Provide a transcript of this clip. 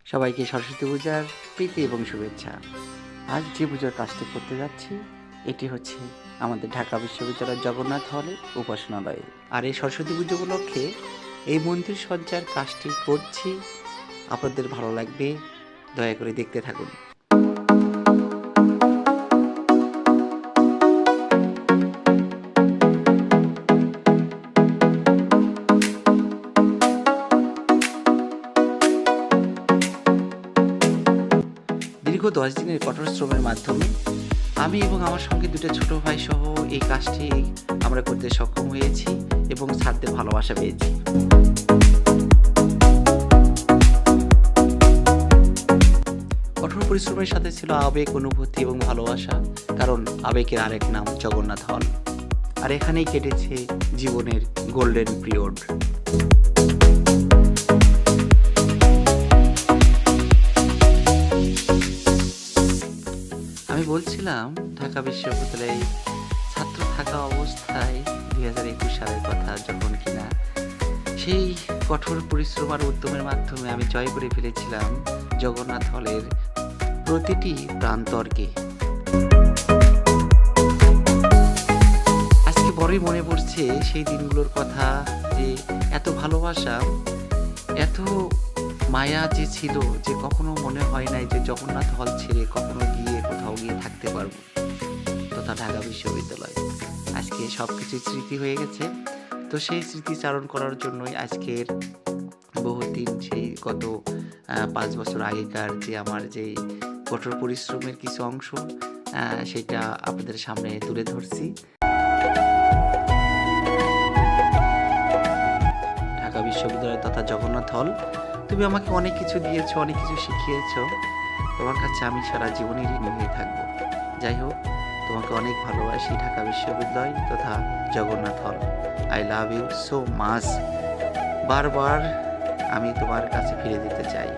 সবাইকে সরস্বতী পূজার প্রীতি এবং শুভেচ্ছা। আজ যে পুজোর কাজটি করতে যাচ্ছি এটি হচ্ছে আমাদের ঢাকা বিশ্ববিদ্যালয়ের জগন্নাথ হলে উপাসনালয়ে। আর এই সরস্বতী পুজো উপলক্ষে এই মন্দির সজ্জার কাজটি করছি। আপনাদের ভালো লাগবে, দয়া করে দেখতে থাকুন। দীর্ঘ 10 দিনের কঠোর শ্রমের মাধ্যমে আমি এবং আমার সঙ্গে দুটো ছোট ভাই সহ এই কাজটি আমরা করতে সক্ষম হয়েছি এবং ছাড়দের ভালোবাসা পেয়েছি। কঠোর পরিশ্রমের সাথে ছিল আবেগ, অনুভূতি এবং ভালোবাসা, কারণ আবেগের আরেক নাম জগন্নাথ হল। আর এখানেই কেটেছে জীবনের গোল্ডেন পিরিয়ড। আমি বলছিলাম ঢাকা বিশ্ববিদ্যালয়ে ছাত্র থাকা অবস্থায় 2021 সালের কথা, যখন কিনা সেই কঠোর পরিশ্রম আর উদ্যমের মাধ্যমে আমি জয় করে ফেলেছিলাম জগন্নাথ হলের প্রতিটি প্রান্তরকে। আজকে বড়ই মনে পড়ছে সেই দিনগুলোর কথা, যে এত ভালোবাসা, এত মায়া যে ছিল, যে কখনো মনে হয় নাই যে জগন্নাথ হল ছেড়ে কখনো গিয়ে কোথাও গিয়ে থাকতে পারবো, তথা ঢাকা বিশ্ববিদ্যালয়। আজকে সব কিছু স্মৃতি হয়ে গেছে। তো সেই স্মৃতিচারণ করার জন্যই আজকের বহুদিন, সেই গত 5 বছর আগেকার যে আমার যেই কঠোর পরিশ্রমের কিছু অংশ, সেটা আপনাদের সামনে তুলে ধরছি। ঢাকা বিশ্ববিদ্যালয় তথা জগন্নাথ হল, তুমি আমাকে অনেক কিছু দিয়েছো, অনেক কিছু শিখিয়েছো। তোমার কাছে আমি সারা জীবনই ঋণী হয়ে থাকবো। যাই হোক, তোমাকে অনেক ভালোবাসি ঢাকা বিশ্ববিদ্যালয় তথা Jagannath hall. I love you so much. বারবার আমি তোমার কাছে ফিরে যেতে চাই।